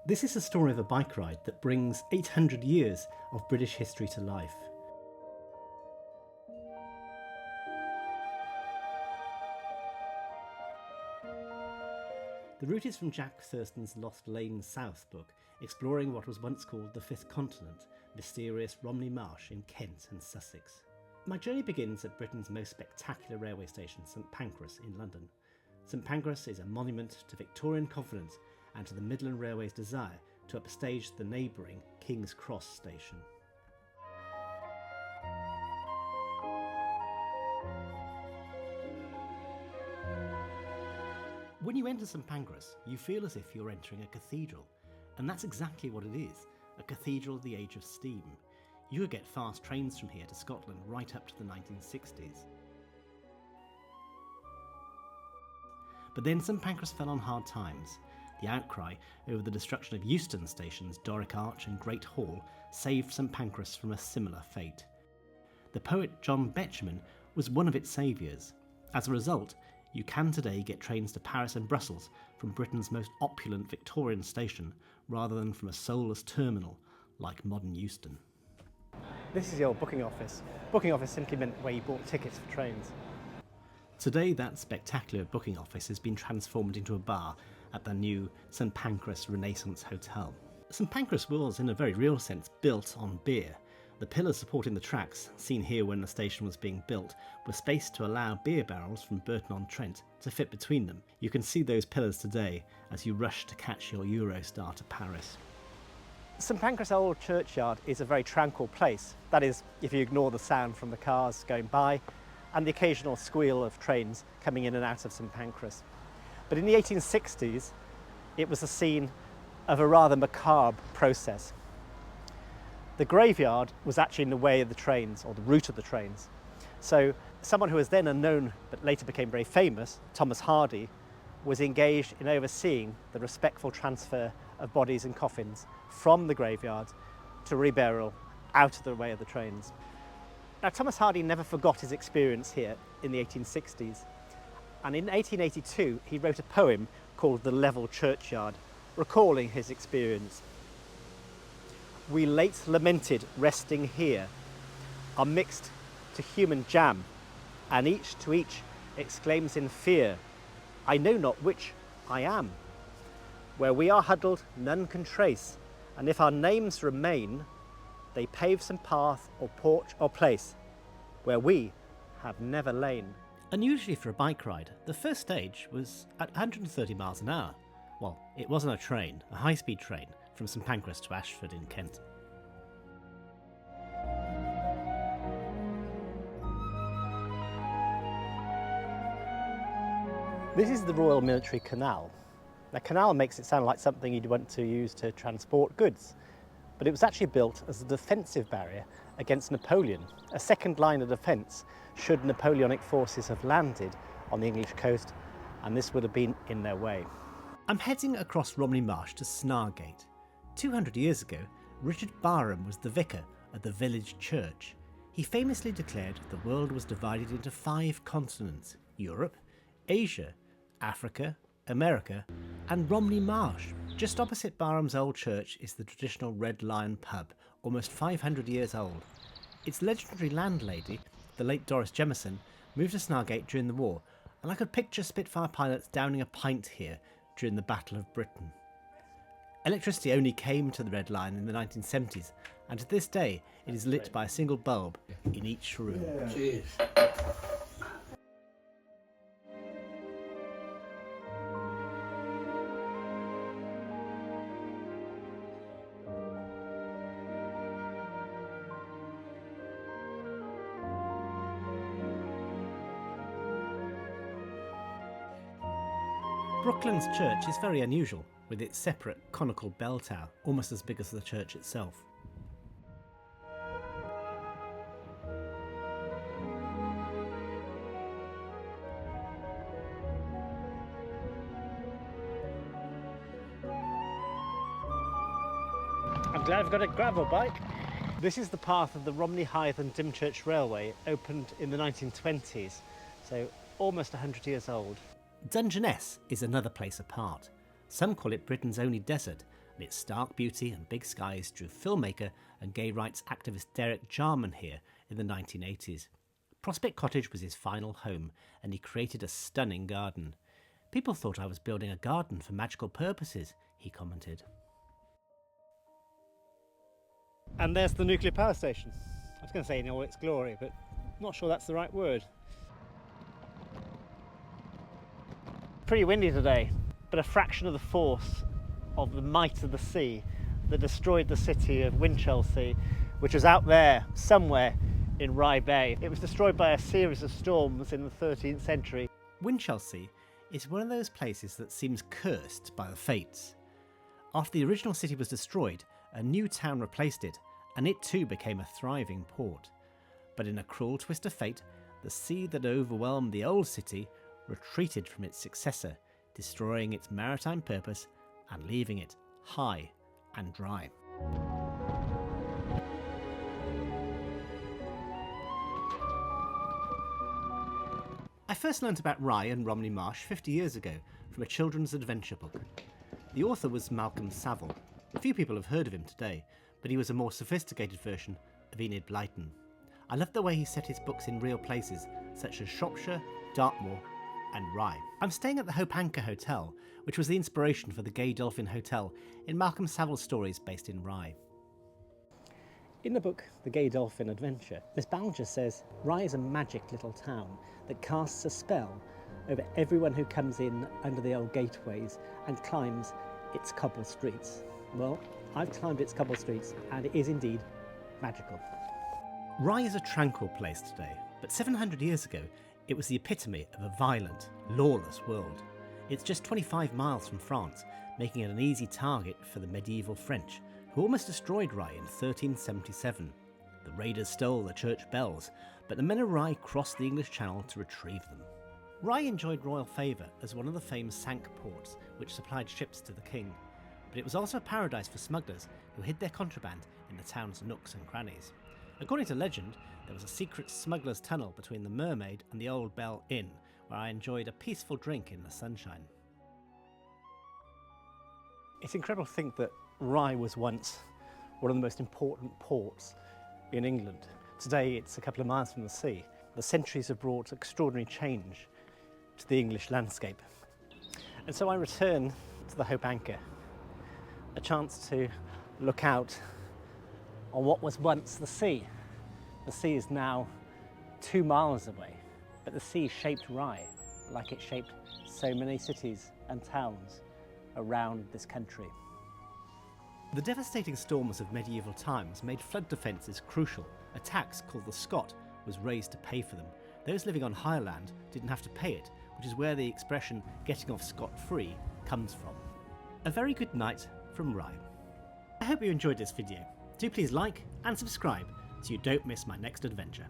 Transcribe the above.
This is a story of a bike ride that brings 800 years of British history to life. The route is from Jack Thurston's Lost Lane South book, exploring what was once called the Fifth Continent, mysterious Romney Marsh in Kent and Sussex. My journey begins at Britain's most spectacular railway station, St Pancras in London. St Pancras is a monument to Victorian confidence and to the Midland Railway's desire to upstage the neighbouring King's Cross station. When you enter St Pancras, you feel as if you're entering a cathedral, and that's exactly what it is, a cathedral of the age of steam. You could get fast trains from here to Scotland right up to the 1960s. But then St Pancras fell on hard times. The outcry over the destruction of Euston stations Doric Arch and Great Hall saved St Pancras from a similar fate. The poet John Betjeman was one of its saviours. As a result, you can today get trains to Paris and Brussels from Britain's most opulent Victorian station, rather than from a soulless terminal like modern Euston. This is the old booking office. Booking office simply meant where you bought tickets for trains. Today, that spectacular booking office has been transformed into a bar at the new St Pancras Renaissance Hotel. St Pancras was, in a very real sense, built on beer. The pillars supporting the tracks, seen here when the station was being built, were spaced to allow beer barrels from Burton-on-Trent to fit between them. You can see those pillars today as you rush to catch your Eurostar to Paris. St Pancras Old Churchyard is a very tranquil place. That is, if you ignore the sound from the cars going by and the occasional squeal of trains coming in and out of St Pancras. But in the 1860s, it was the scene of a rather macabre process. The graveyard was actually in the way of the trains, or the route of the trains. So someone who was then unknown but later became very famous, Thomas Hardy, was engaged in overseeing the respectful transfer of bodies and coffins from the graveyard to reburial out of the way of the trains. Now, Thomas Hardy never forgot his experience here in the 1860s, and in 1882 he wrote a poem called The Level Churchyard, recalling his experience. We late lamented resting here are mixed to human jam, and each to each exclaims in fear, I know not which I am. Where we are huddled none can trace, and if our names remain, they pave some path or porch or place where we have never lain. Unusually for a bike ride, the first stage was at 130 miles an hour. Well, it wasn't a train, a high-speed train from St Pancras to Ashford in Kent. This is the Royal Military Canal. The canal makes it sound like something you'd want to use to transport goods, but it was actually built as a defensive barrier against Napoleon, a second line of defence should Napoleonic forces have landed on the English coast, and this would have been in their way. I'm heading across Romney Marsh to Snargate. 200 years ago, Richard Barham was the vicar at the village church. He famously declared the world was divided into 5 continents: Europe, Asia, Africa, America, and Romney Marsh. Just opposite Barham's old church is the traditional Red Lion pub, almost 500 years old. Its legendary landlady, the late Doris Jemison, moved to Snargate during the war, and I could picture Spitfire pilots downing a pint here during the Battle of Britain. Electricity only came to the Red Lion in the 1970s, and to this day it is lit by a single bulb in each room. Cheers. Brooklands Church is very unusual, with its separate conical bell tower, almost as big as the church itself. I'm glad I've got a gravel bike. This is the path of the Romney Hythe and Dymchurch Railway, opened in the 1920s, so almost 100 years old. Dungeness is another place apart. Some call it Britain's only desert, and its stark beauty and big skies drew filmmaker and gay rights activist Jarman here in the 1980s. Prospect Cottage was his final home, and he created a stunning garden. "People thought I was building a garden for magical purposes," he commented. And there's the nuclear power station. I was going to say in all its glory, but not sure that's the right word. Pretty windy today, but a fraction of the force of the might of the sea that destroyed the city of Winchelsea, which was out there somewhere in Rye Bay. It was destroyed by a series of storms in the 13th century. Winchelsea is one of those places that seems cursed by the fates. After the original city was destroyed, a new town replaced it, and it too became a thriving port. But in a cruel twist of fate, the sea that overwhelmed the old city retreated from its successor, destroying its maritime purpose and leaving it high and dry. I first learnt about Rye and Romney Marsh 50 years ago from a children's adventure book. The author was Malcolm Saville. A few people have heard of him today, but he was a more sophisticated version of Enid Blyton. I loved the way he set his books in real places, such as Shropshire, Dartmoor and Rye. I'm staying at the St Pancras Hotel, which was the inspiration for the Gay Dolphin Hotel in Malcolm Saville's stories based in Rye. In the book The Gay Dolphin Adventure, Miss Ballinger says Rye is a magic little town that casts a spell over everyone who comes in under the old gateways and climbs its cobble streets. Well, I've climbed its cobble streets and it is indeed magical. Rye is a tranquil place today, but 700 years ago it was the epitome of a violent, lawless world. It's just 25 miles from France, making it an easy target for the medieval French, who almost destroyed Rye in 1377. The raiders stole the church bells, but the men of Rye crossed the English Channel to retrieve them. Rye enjoyed royal favour as one of the famed Cinque Ports, which supplied ships to the king. But it was also a paradise for smugglers who hid their contraband in the town's nooks and crannies. According to legend, there was a secret smuggler's tunnel between the Mermaid and the Old Bell Inn, where I enjoyed a peaceful drink in the sunshine. It's incredible to think that Rye was once one of the most important ports in England. Today it's a couple of miles from the sea. The centuries have brought extraordinary change to the English landscape. And so I return to the St Pancras, a chance to look out on what was once the sea. The sea is now 2 miles away, but the sea shaped Rye like it shaped so many cities and towns around this country. The devastating storms of medieval times made flood defences crucial. A tax called the Scot was raised to pay for them. Those living on higher land didn't have to pay it, which is where the expression getting off scot-free comes from. A very good night from Rye. I hope you enjoyed this video. Do please like and subscribe so you don't miss my next adventure.